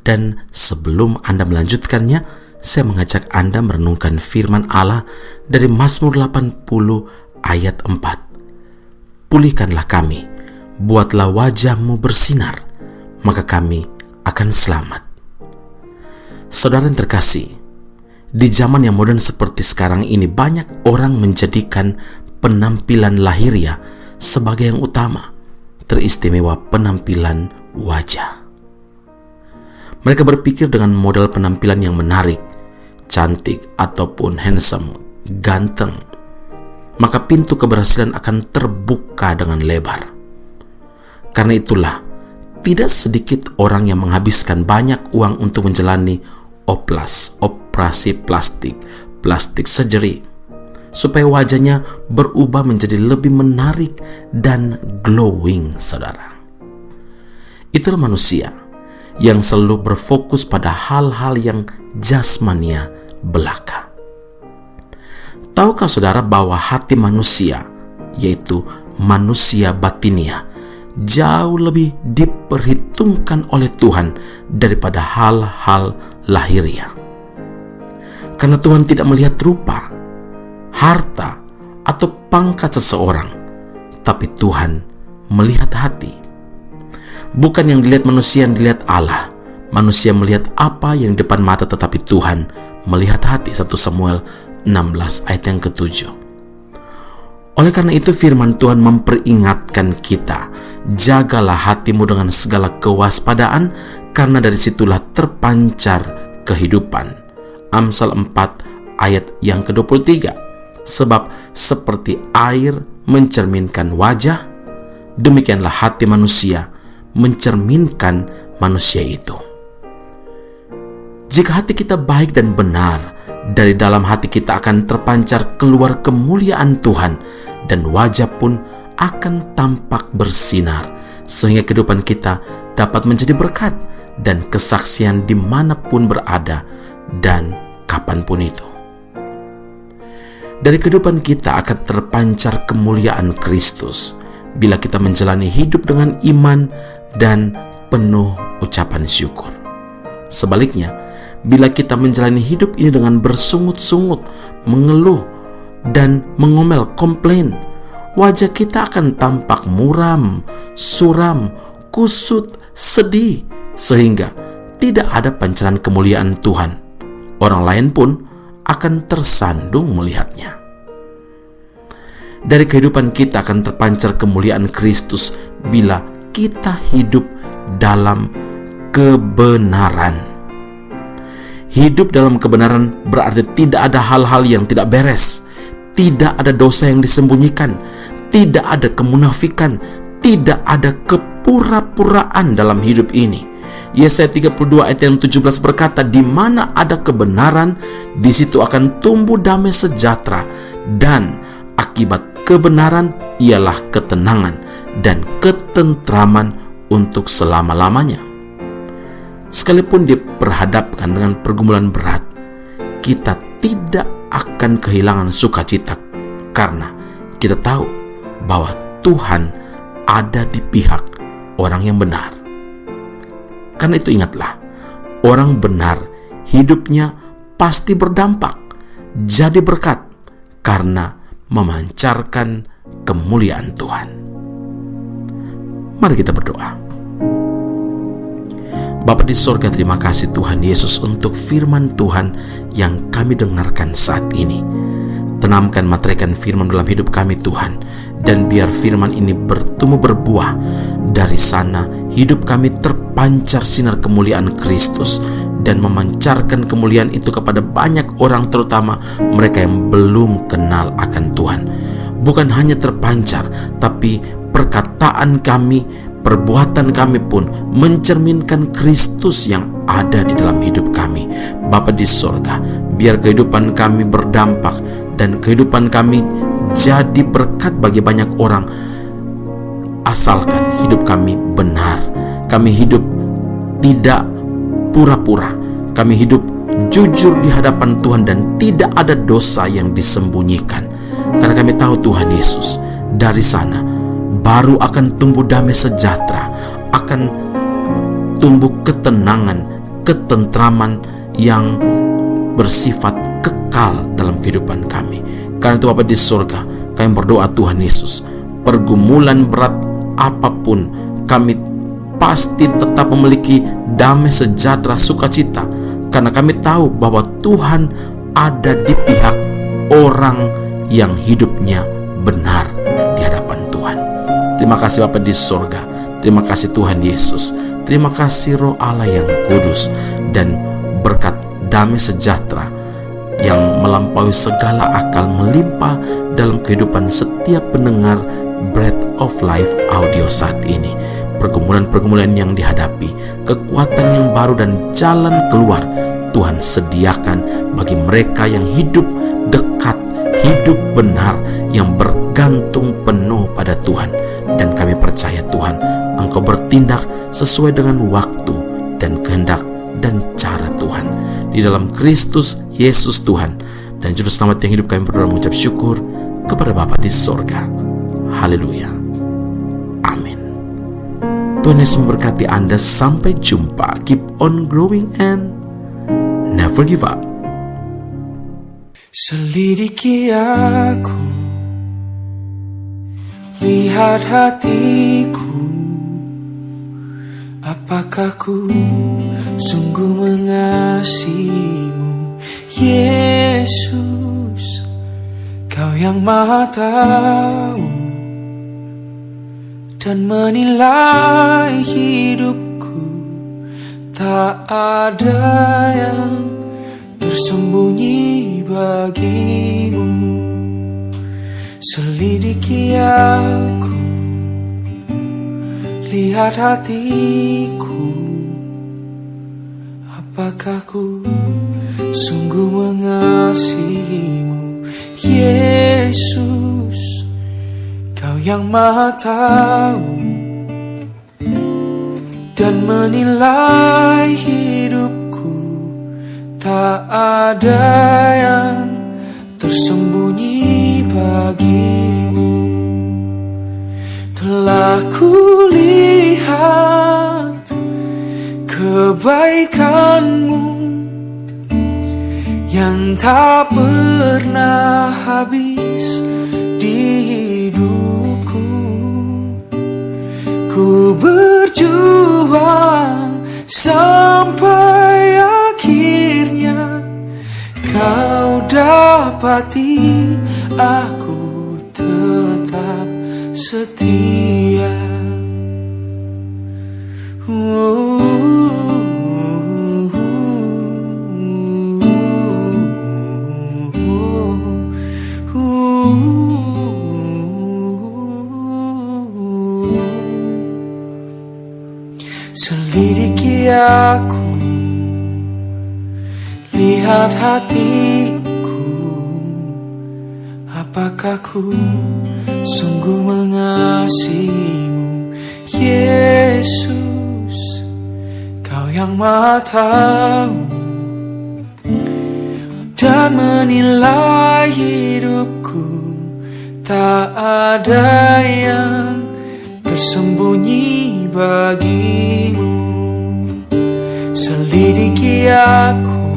Dan sebelum Anda melanjutkannya, saya mengajak Anda merenungkan firman Allah dari Mazmur 80 ayat 4. Pulihkanlah kami, buatlah wajah-Mu bersinar, maka kami akan selamat. Saudara yang terkasih, di zaman yang modern seperti sekarang ini, banyak orang menjadikan penampilan lahiriah sebagai yang utama, teristimewa penampilan wajah. Mereka berpikir dengan model penampilan yang menarik, cantik, ataupun handsome, ganteng, maka pintu keberhasilan akan terbuka dengan lebar. Karena itulah, tidak sedikit orang yang menghabiskan banyak uang untuk menjalani operasi plastik surgery, supaya wajahnya berubah menjadi lebih menarik dan glowing, saudara. Itulah manusia yang selalu berfokus pada hal-hal yang jasmania belaka. Tahukah saudara bahwa hati manusia, yaitu manusia batinia, jauh lebih diperhitungkan oleh Tuhan daripada hal-hal lahiriah? Karena Tuhan tidak melihat rupa, harta, atau pangkat seseorang, tapi Tuhan melihat hati. Bukan yang dilihat manusia yang dilihat Allah. Manusia melihat apa yang di depan mata, tetapi Tuhan melihat hati. 1 Samuel 16 ayat yang ke-7. Oleh karena itu firman Tuhan memperingatkan kita, jagalah hatimu dengan segala kewaspadaan, karena dari situlah terpancar kehidupan. Amsal 4 ayat yang ke-23. Sebab seperti air mencerminkan wajah, demikianlah hati manusia mencerminkan manusia itu. Jika hati kita baik dan benar, dari dalam hati kita akan terpancar keluar kemuliaan Tuhan, dan wajah pun akan tampak bersinar, sehingga kehidupan kita dapat menjadi berkat dan kesaksian dimanapun berada dan kapanpun itu. Dari kehidupan kita akan terpancar kemuliaan Kristus bila kita menjalani hidup dengan iman dan penuh ucapan syukur. Sebaliknya, bila kita menjalani hidup ini dengan bersungut-sungut, mengeluh, dan mengomel, komplain, wajah kita akan tampak muram, suram, kusut, sedih, sehingga tidak ada pancaran kemuliaan Tuhan. Orang lain pun akan tersandung melihatnya. Dari kehidupan kita akan terpancar kemuliaan Kristus bila kita hidup dalam kebenaran. Hidup dalam kebenaran berarti tidak ada hal-hal yang tidak beres, tidak ada dosa yang disembunyikan, tidak ada kemunafikan, tidak ada kepura-puraan dalam hidup ini. Yesaya 32 ayat yang 17 berkata, di mana ada kebenaran, di situ akan tumbuh damai sejahtera, dan akibat kebenaran ialah ketenangan dan ketentraman untuk selama-lamanya. Sekalipun diperhadapkan dengan pergumulan berat, kita tidak akan kehilangan sukacita, karena kita tahu bahwa Tuhan ada di pihak orang yang benar. Karena itu ingatlah, orang benar hidupnya pasti berdampak, jadi berkat, karena memancarkan kemuliaan Tuhan. Mari kita berdoa. Bapa di sorga, terima kasih Tuhan Yesus untuk firman Tuhan yang kami dengarkan saat ini. Tanamkan, materaikan firman dalam hidup kami Tuhan, dan biar firman ini bertumbuh berbuah. Dari sana hidup kami terpancar sinar kemuliaan Kristus, dan memancarkan kemuliaan itu kepada banyak orang, terutama mereka yang belum kenal akan Tuhan. Bukan hanya terpancar, tapi perkataan kami, perbuatan kami pun mencerminkan Kristus yang ada di dalam hidup kami. Bapa di sorga, biar kehidupan kami berdampak dan kehidupan kami jadi berkat bagi banyak orang, asalkan hidup kami benar. Kami hidup tidak pura-pura, kami hidup jujur di hadapan Tuhan dan tidak ada dosa yang disembunyikan. Karena kami tahu Tuhan Yesus, dari sana baru akan tumbuh damai sejahtera, akan tumbuh ketenangan, ketentraman yang bersifat kekal dalam kehidupan kami. Karena itu Bapa di surga, kami berdoa Tuhan Yesus, pergumulan berat apapun kami pasti tetap memiliki damai sejahtera sukacita, karena kami tahu bahwa Tuhan ada di pihak orang yang hidupnya benar di hadapan Tuhan. Terima kasih Bapa di surga, terima kasih Tuhan Yesus, terima kasih Roh Allah yang kudus, dan berkat damai sejahtera yang melampaui segala akal melimpah dalam kehidupan setiap pendengar Bread of Life audio saat ini. Pergumulan-pergumulan yang dihadapi, kekuatan yang baru dan jalan keluar Tuhan sediakan bagi mereka yang hidup dekat, hidup benar, yang bergantung penuh pada Tuhan. Dan kami percaya Tuhan, Engkau bertindak sesuai dengan waktu dan kehendak dan cara Tuhan. Di dalam Kristus Yesus Tuhan dan Juru Selamat yang hidup, kami berdoa mengucap syukur kepada Bapa di sorga. Haleluya. Amin. Tuhan Yesus memberkati Anda. Sampai jumpa. Keep on growing and never give up. Selidiki aku, lihat hatiku, apakah ku sungguh mengasihimu, Yesus. Kau yang Maha tahu dan menilai hidupku, tak ada yang tersembunyi bagimu. Selidiki aku, lihat hatiku, apakah ku sungguh mengasihimu, Yesus. Kau yang Maha tahu dan menilai hidupku, tak ada yang tersembunyi bagimu. Telah kulihat kebaikanmu yang tak pernah habis di hidupku. Ku berjuang sampai akhirnya kau dapati aku tetap setia. Selidiki aku, lihat hatiku, apakah ku sungguh mengasihimu, Yesus. Kau yang Maha tahu dan menilai hidupku, tak ada yang tersembunyi bagimu. Selidiki aku,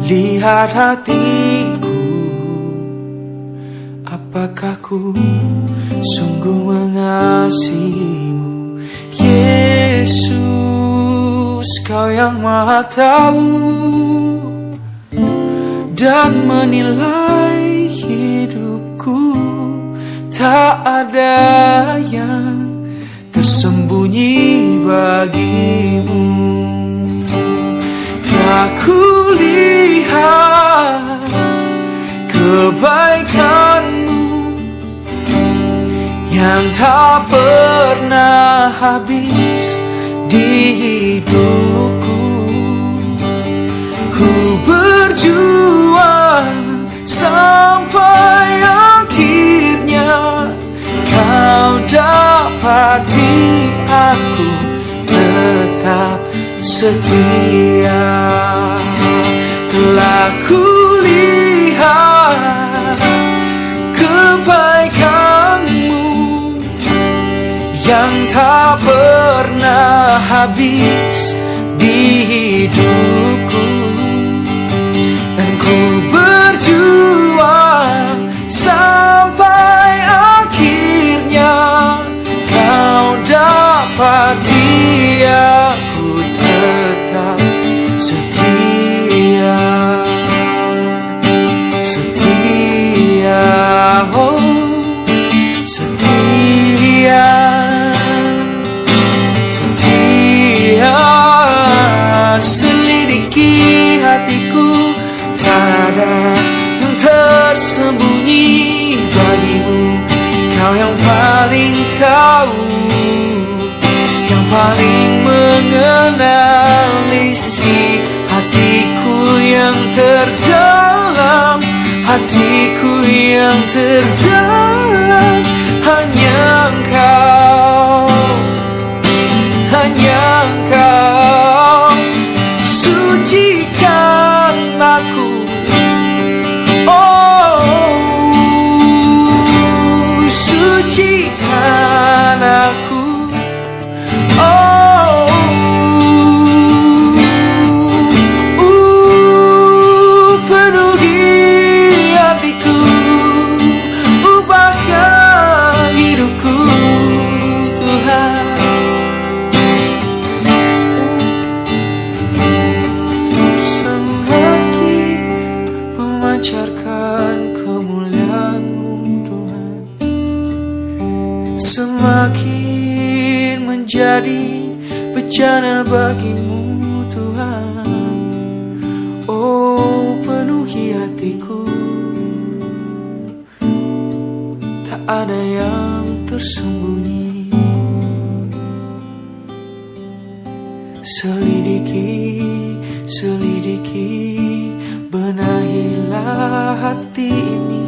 lihat hatiku, apakah ku sungguh mengasihimu, Yesus. Kau yang Maha tahu dan menilai hidupku, tak ada yang tersembunyi bagimu. Tak kulihat kebaikanmu yang tak pernah habis di hidupku. Ku berjuang sampai akhirnya kau dapati aku tetap setia. Telah kulihat kebaikanmu yang tak pernah habis di hidupku. Dan ku berjuang sampai akhirnya kau dapati aku tetap setia. Setia, oh setia. Setia, selidiki hatiku, tak ada yang tersembunyi bagimu. Kau yang paling tahu, yang paling mengenal isi hatiku yang terdalam, hatiku yang terdalam. Hanya engkau, hanya engkau sucikan aku. Sucikan aku, penuhi hatiku, ubahkan hidupku, Tuhan. Semakin memancarkan kemuliaan-Mu, Tuhan, semakin menjadi bejana bagimu, Tuhan. Oh, penuhi hatiku, tak ada yang tersembunyi. Selidiki, selidiki, benahilah hati ini.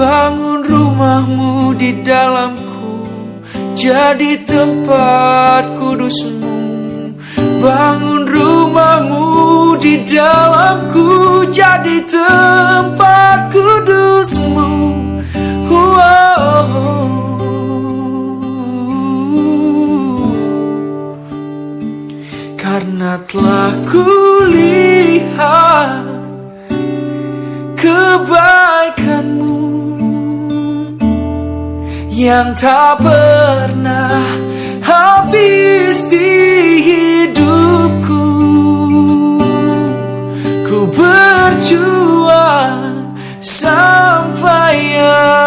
Bangun rumahmu di dalamku, jadi tempat kudusmu. Bangun rumahmu di dalamku, jadi tempat kudusmu. Karena telah kulihat kebaikan-Mu yang tak pernah habis di hidupku. Ku berjuang sampai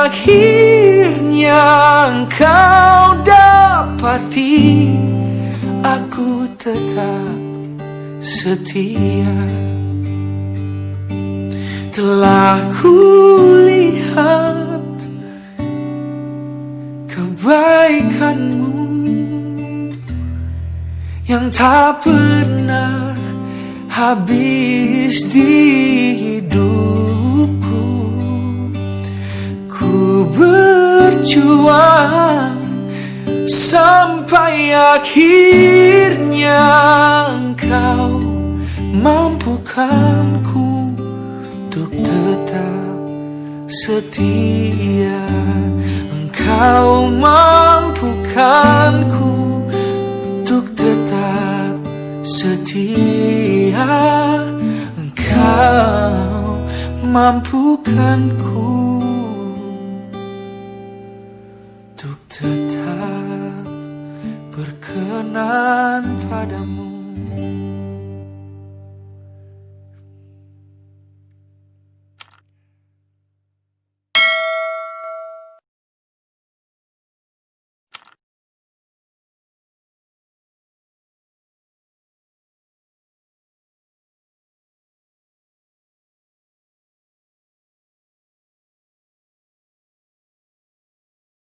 akhirnya Engkau dapati aku tetap setia. Telah kulihat kebaikan-Mu yang tak pernah habis di hidupku. Ku berjuang sampai akhirnya Engkau mampukanku untuk tetap setia. Engkau mampukanku untuk tetap setia. Engkau mampukanku untuk tetap berkenan padamu.